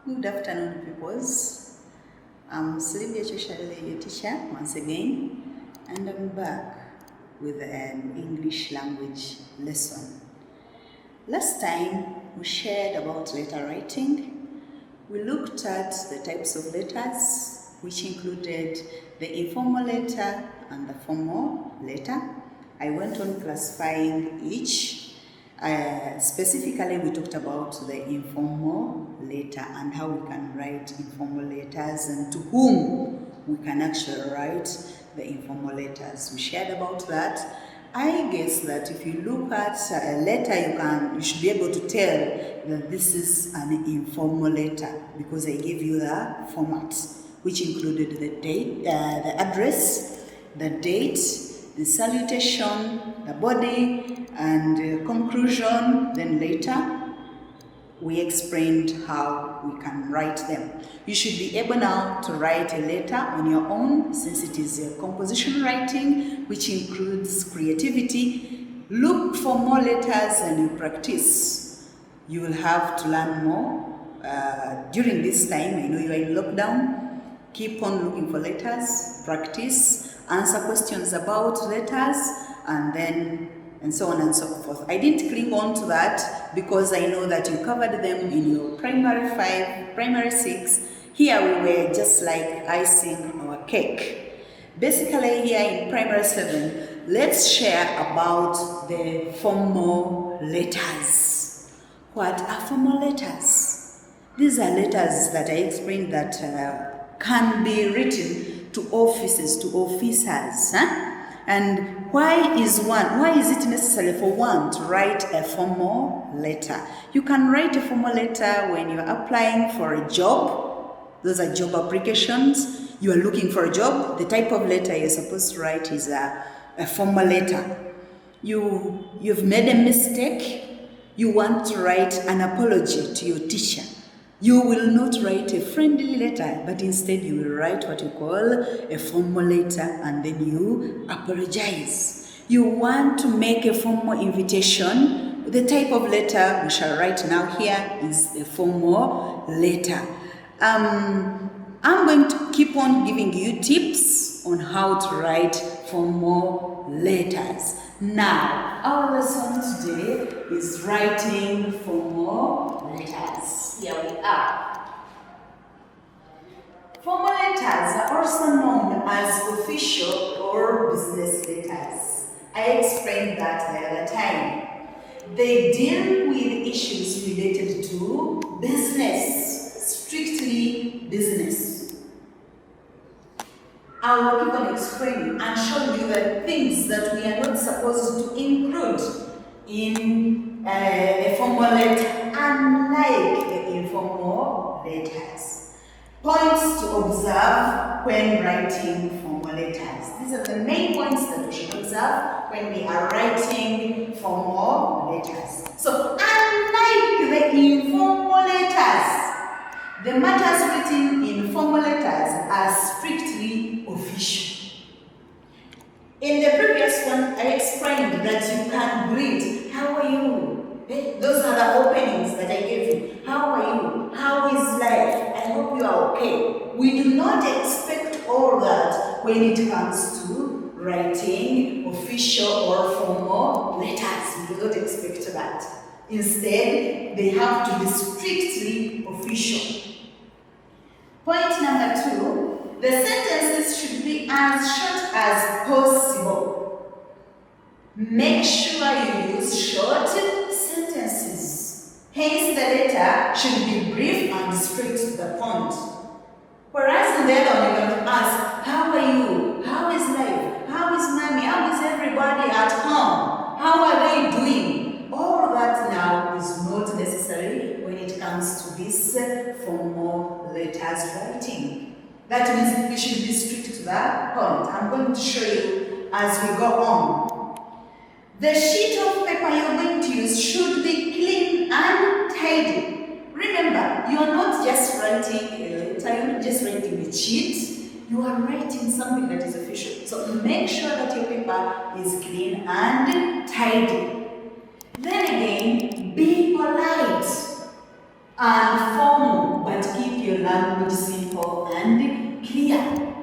Good afternoon, peoples. I'm Salutation, your teacher, once again, and I'm back with an English language lesson. Last time, we shared about letter writing. We looked at the types of letters, which included the informal letter and the formal letter. I went on classifying each. Specifically, we talked about the informal letter and how we can write informal letters and to whom we can actually write the informal letters. We shared about that. I guess that if you look at a letter, you should be able to tell that this is an informal letter because I gave you the format, which included the date, the address, the date, the salutation, the body, and conclusion. Then later, we explained how we can write them. You should be able now to write a letter on your own, since it is a composition writing, which includes creativity. Look for more letters and you practice. You will have to learn more during this time. I know you are in lockdown. Keep on looking for letters, practice, answer questions about letters, and so on and so forth. I didn't cling on to that because I know that you covered them in your primary 5, primary 6. Here we were just like icing our cake. Basically here in primary 7, let's share about the formal letters. What are formal letters? These are letters that I explained that can be written to offices, to officers. And why is it necessary for one to write a formal letter? You can write a formal letter when you're applying for a job. Those are job applications. You are looking for a job. The type of letter you're supposed to write is a formal letter. You've made a mistake. You want to write an apology to your teacher. You will not write a friendly letter, but instead you will write what you call a formal letter, and then you apologize. You want to make a formal invitation. The type of letter we shall write now here is a formal letter. I'm going to keep on giving you tips on how to write formal letters. Now, our lesson today is writing formal letters. Here we are. Formal letters are also known as official or business letters. I explained that the other time. They deal with issues related to business, strictly business. I will keep on explaining and showing you the things that we are not supposed to include in a formal letter, unlike the informal letters. Points to observe when writing formal letters. These are the main points that we should observe when we are writing formal letters. So, unlike the informal letters, the matters written in formal letters are strictly official. In the previous one, I explained that you can greet. How are you? Those are the openings that I gave you. How are you? How is life? I hope you are okay. We do not expect all that when it comes to writing official or formal letters. We do not expect that. Instead, they have to be strictly official. Point number 2, the sentences should be as short as possible. Make sure you use short sentences. Hence, the letter should be brief and straight to the point. Whereas in the other one, you're going to ask, how are you? How is life? How is mommy? How is everybody at home? How are they doing? All that now is not necessary when it comes to this formal letters writing. That means we should be strict to that point. I'm going to show you as we go on. The sheet of paper you're going to use should be clean and tidy. Remember, you are not just writing a letter, you're not just writing a sheet, you are writing something that is official. So make sure that your paper is clean and tidy. Then again, be polite and formal, but your language simple and clear.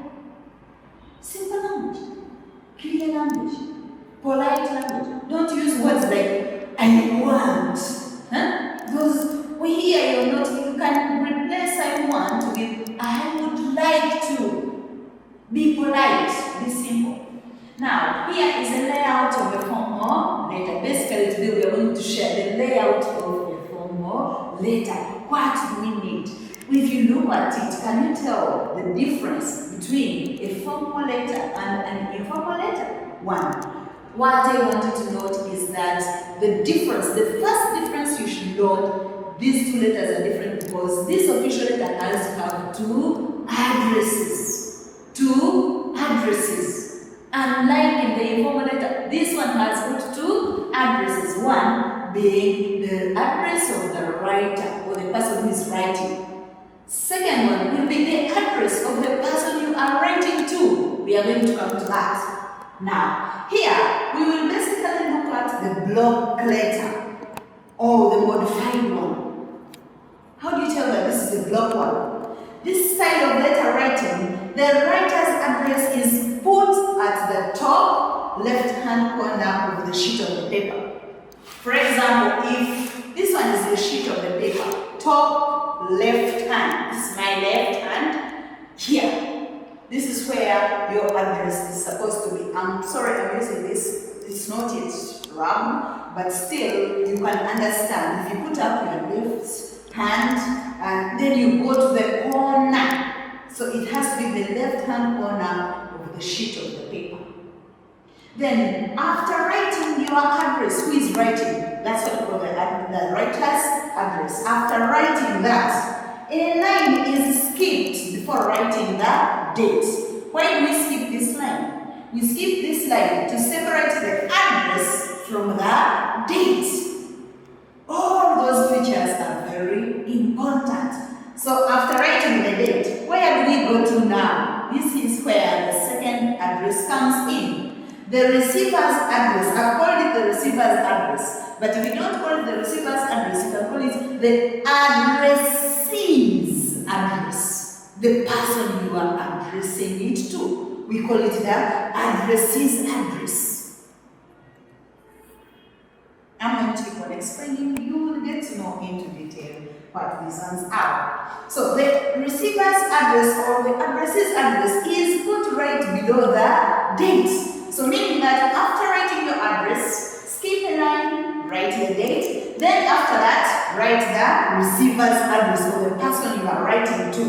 Simple language, clear language, polite language. Don't use words like I want. Those we hear you're not. You can replace I want with I would like to. Be polite. Be simple. Now here is a layout of a formal letter. Basically today we are going to share the layout of a formal letter. What do we need? If you look at it, can you tell the difference between a formal letter and an informal letter? One, what I want you to note is that the difference, the first difference you should note, these two letters are different because this official letter has to have two addresses. Two addresses. Unlike in the informal letter, this one has got two addresses. One being the address of the writer or the person who is writing. Second one will be the address of the person you are writing to. We are going to come to that. Now, here we will basically look at the block letter or the modified one. How do you tell that this is a block one? This style of letter writing, the writer's address is put at the top left-hand corner of the sheet of the paper. For example, if this one is the sheet of the paper, top left hand, this is my left hand, here. This is where your address is supposed to be. I'm sorry I'm using this, it's not yet round, but still you can understand. If you put up your left hand and then you go to the corner, so it has to be the left hand corner of the sheet of the paper. Then, after writing your address, who is writing? That's what we call the writer's address. After writing that, a line is skipped before writing the date. Why do we skip this line? We skip this line to separate the address from the date. All those features are very important. So, after writing the date, where do we go to now? This is where the second address comes in. The receiver's address, I've called it the receiver's address, but if you don't call it the receiver's address, you can call it the addressee's address, the person you are addressing it to. We call it the addressee's address. I'm going to keep on explaining, you will get to know into detail what these ones are. So the receiver's address or the addressee's address is put right below the date. So meaning that after writing your address, skip a line, write the date, then after that, write the receiver's address or the person you are writing to.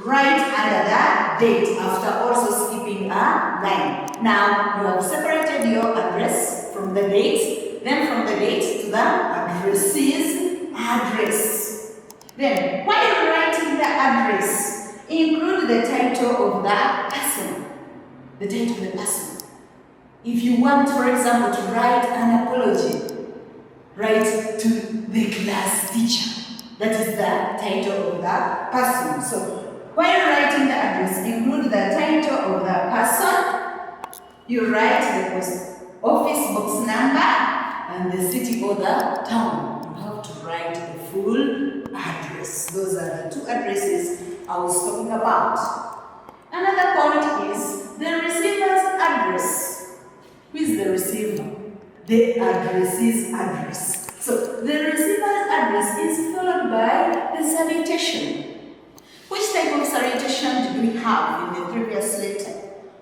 Write under the date after also skipping a line. Now, you have separated your address from the date, then from the date to the addressee's address. Then, while writing the address, include the title of the person. The title of the person. If you want, for example, to write an apology, write to the class teacher. That is the title of the person. So, while writing the address, include the title of the person. You write the post office box number and the city or the town. You have to write the full address. Those are the two addresses I was talking about. Another point is the receiver's address. Who is the receiver? The addressee's address. So the receiver's address is followed by the salutation. Which type of salutation did we have in the previous letter?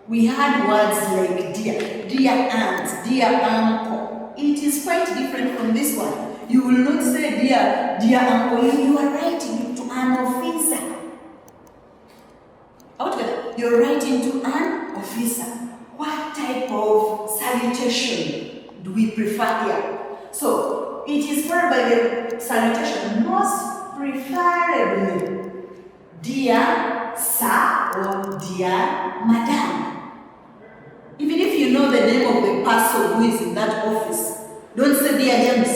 We had words like dear aunt, dear uncle. It is quite different from this one. You will not say dear uncle, you are writing to an officer. You're writing to an officer. What type of salutation do we prefer here? So, it is followed by the salutation most preferably dear sir or dear madam. Even if you know the name of the person who is in that office, don't say dear James,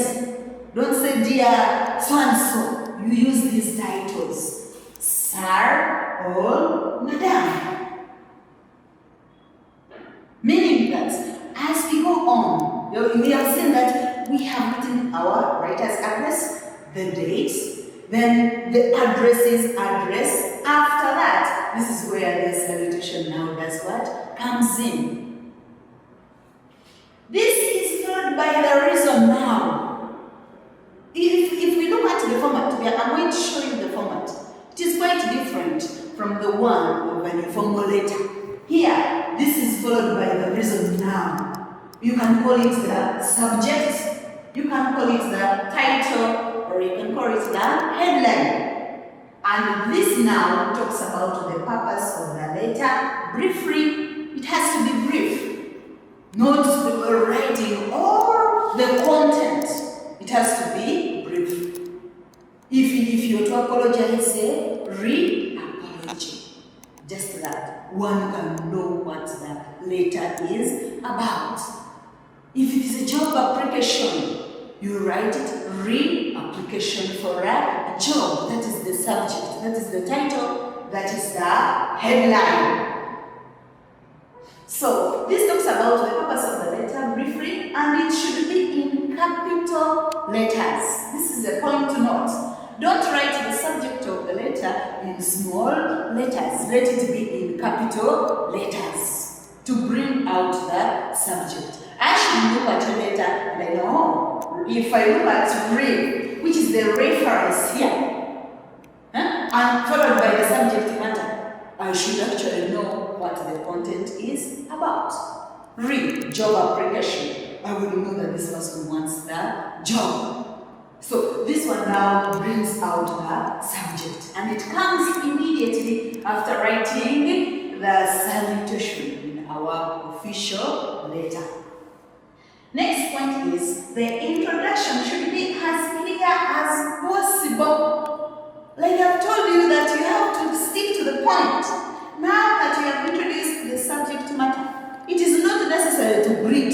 don't say dear so-and-so. You use these titles, sir or madam. Meaning that as we go on, we have seen that we have written our writer's address, the date, Then the address is address. After that, this is where the salutation now does what? Comes in. This is followed by the reason now. If we look at the format, I'm going to show you the format. It is quite different from the one of an informal letter. Here, this is followed by the reason now. You can call it the subject, you can call it the title, or you can call it the headline. And this now talks about the purpose of the letter briefly. It has to be brief, not the writing or the content. It has to be brief. If you're to apologize, say re-apology. Just that one can know what the letter is about. If it is a job application, you write it re-application for a job. That is the subject, that is the title, that is the headline. So this talks about the purpose of the letter briefly, and it should be in capital letters. This is a point to note. Don't write the subject of the letter in small letters. Let it be in capital letters to bring out the subject. I should look at your letter and I know, if I look at re, which is the reference here, and followed by the subject matter, I should actually know what the content is about. Re, job application. I would know that this person wants the job. So this one now brings out the subject, and it comes immediately after writing the salutation in our official letter. Next point is the introduction should be as clear as possible. Like I've told you that you have to stick to the point. Now that you have introduced the subject matter, it is not necessary to greet.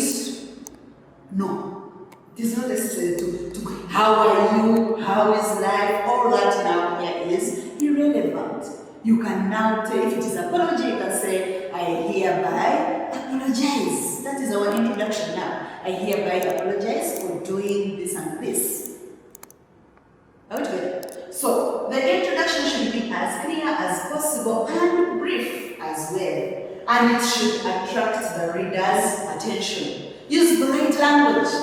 No, it is not necessary to how are you, how is life, all that now here is irrelevant. You can now tell, if it is apology, you can say, I hereby apologize. That is our introduction now. I hereby apologize for doing this and this. Okay. So the introduction should be as clear as possible and brief as well. And it should attract the reader's attention. Use the right language.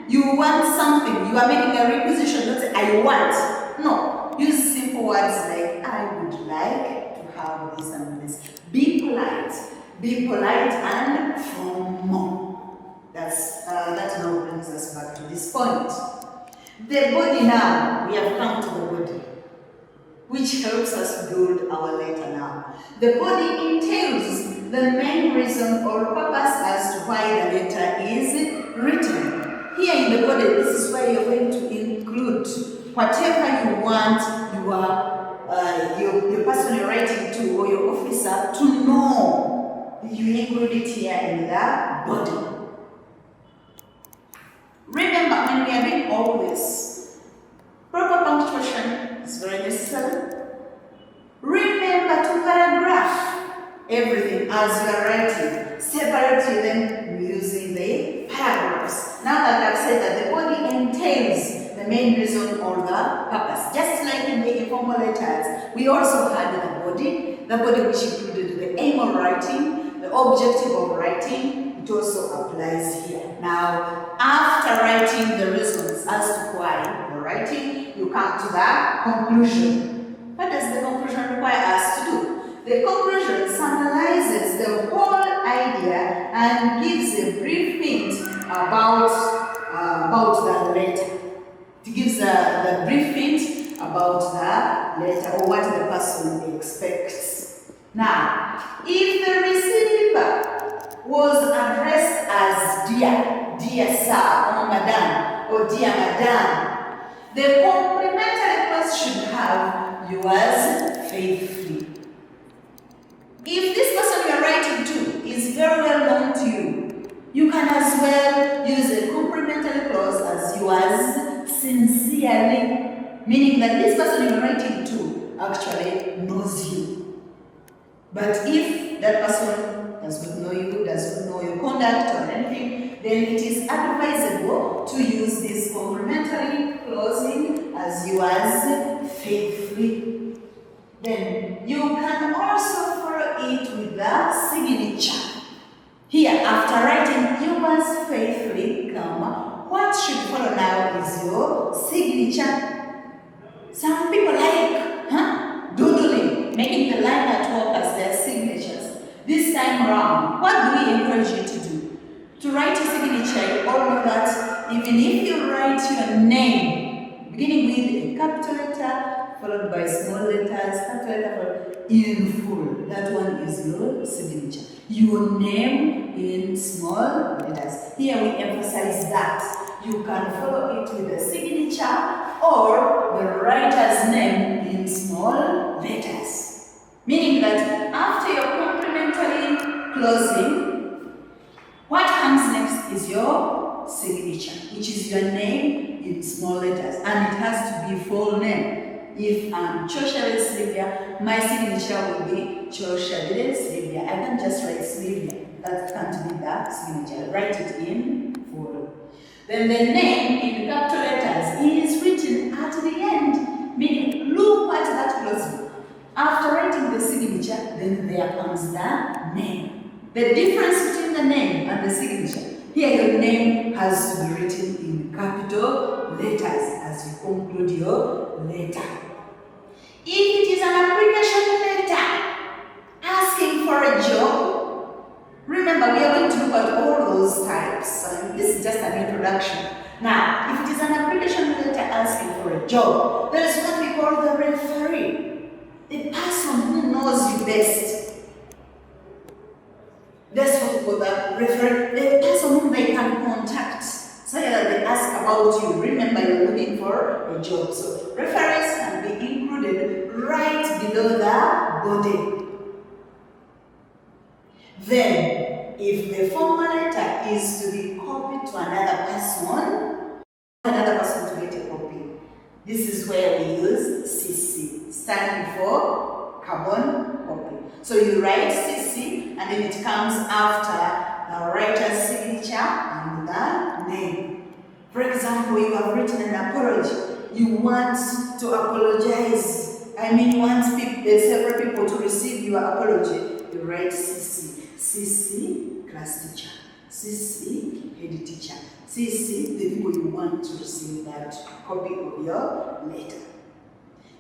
You want something, you are making a requisition, don't say, I want. No, use simple words like, I would like to have this and this. Be polite and formal. That now brings us back to this point. The body now, we have come to the body, which helps us build our letter now. The body entails the main reason or purpose as to why the letter is written. Here in the body, this is where you're going to include whatever you want your person you're writing to or your officer to know. You include it here in the body. Remember, when we are doing all this, proper punctuation is very necessary. Remember to paragraph everything as you are writing. Separate them using the paragraphs. Now that I've said that the body entails the main reason or the purpose. Just like in the informal letters, we also had the body which included the aim of writing, the objective of writing. It also applies here. Now, after writing the reasons as to why you're writing, you come to the conclusion. What does the conclusion require us to do? The conclusion summarizes the whole idea and gives a brief hint about the letter. It gives the brief hint about the letter or what the person expects. Now, if the receiver was addressed as dear sir or madam or dear madam, the complimentary clause should have yours faithfully. If this person you are writing to is very well known to you, you can as well use a complimentary clause as yours sincerely, meaning that this person you are writing to actually knows you. But if that person does not know you, does not know your conduct or anything, then it is advisable to use this complementary closing as yours faithfully. Then you can also follow it with the signature. Here, after writing yours faithfully, what should follow now is your signature. Some people like doodling, making the line at work as their signatures. This time around, what do we encourage you to do? To write your signature, you all know that even if you write your name, beginning with a capital letter, followed by small letters, capital letter, in full, that one is your signature. Your name in small letters. Here we emphasize that you can follow it with a signature or the writer's name in small letters. Meaning that after your complementary closing, what comes next is your signature, which is your name in small letters, and it has to be full name. If I'm Choshale Sylvia, my signature will be Choshale Sylvia. I can't just write Sylvia. That can't be the signature. Write it in full. Then the name in capital letters is written at the end, meaning look at that closing. After writing the signature, then there comes the name. The difference between the name and the signature. Here your name has to be written in capital letters as you conclude your letter. If it is an application letter asking for a job, remember we are going to look at all those types. This is just an introduction. Now, if it is an application letter asking for a job, there is what we call the referee, the person who knows you best. That's what we call the referee, the person whom they can contact. So that they ask about you. Remember, you're looking for a job. So referees can be included right below the body. Then, if the formal letter is to be copied to another person to get a copy, this is where we use CC, standing for carbon copy. So you write CC, and then it comes after the writer's signature and the name. For example, you have written an apology. You want to apologize. You want several people to receive your apology. You write CC. CC, class teacher. CC, head teacher. CC, the people you want to receive that copy of your letter.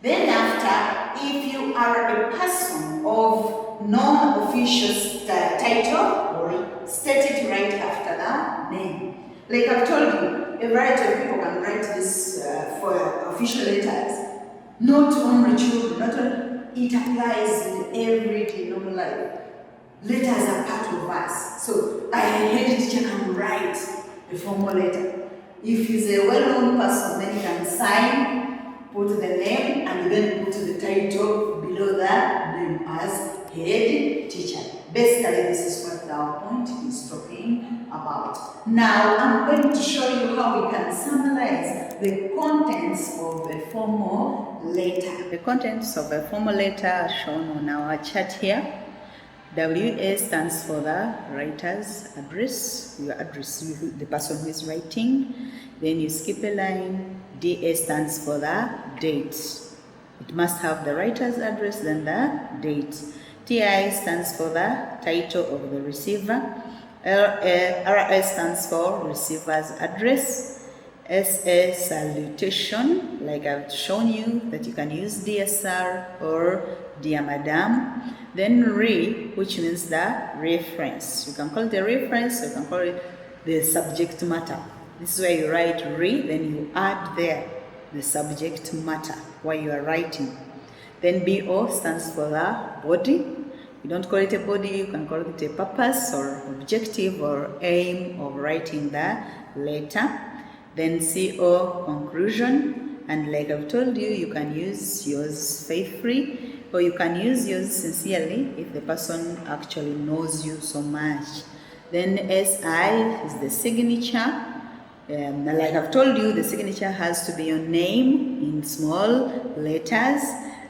Then after, if you are a person of non-official title, or state it right after the name. Like I've told you, a variety of people can write this for official letters. Not only children, it applies in everyday normal life. Letters are part of us. So a head teacher can write a formal letter. If he's a well-known person, then he can sign, put the name, and then put the title below the name as head teacher. Basically, this is what our point is talking about. Now, I'm going to show you how we can summarize the contents of a formal letter. The contents of a formal letter are shown on our chart here. WA stands for the writer's address, your address, the person who is writing. Then you skip a line. DA stands for the date. It must have the writer's address, then the date. TI stands for the title of the receiver. RS stands for receiver's address. SA, salutation, like I've shown you that you can use Dear Sir or Dear Madam. Then RE, which means the reference. You can call it a reference, or you can call it the subject matter. This is where you write RE, then you add there the subject matter while you are writing. Then BO stands for the body. You don't call it a body, you can call it a purpose or objective or aim of writing the letter. Then CO, conclusion, and like I've told you, you can use yours faithfully, or you can use yours sincerely if the person actually knows you so much. Then SI is the signature. Like I've told you, the signature has to be your name in small letters.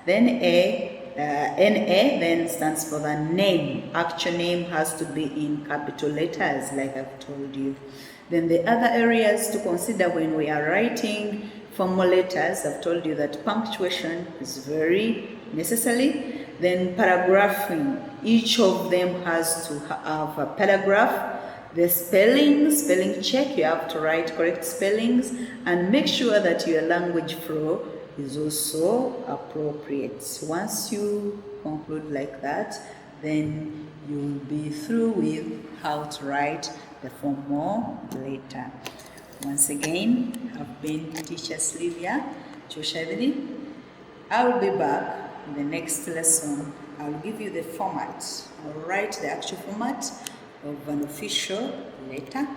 Then A, NA then stands for the name. Actual name has to be in capital letters, like I've told you. Then the other areas to consider when we are writing formal letters, I've told you that punctuation is very necessary. Then paragraphing, each of them has to have a paragraph. The spelling check, you have to write correct spellings and make sure that your language flow is also appropriate. Once you conclude like that, then you will be through with how to write the formal letter. Once again, I've been teacher Sylvia Choshavidi. I will be back in the next lesson. I'll give you the format. I'll write the actual format of an official letter.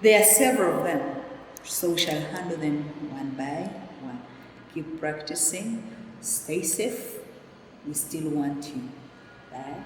There are several of them, so we shall handle them one by one. Keep practicing. Stay safe. We still want you. Bye.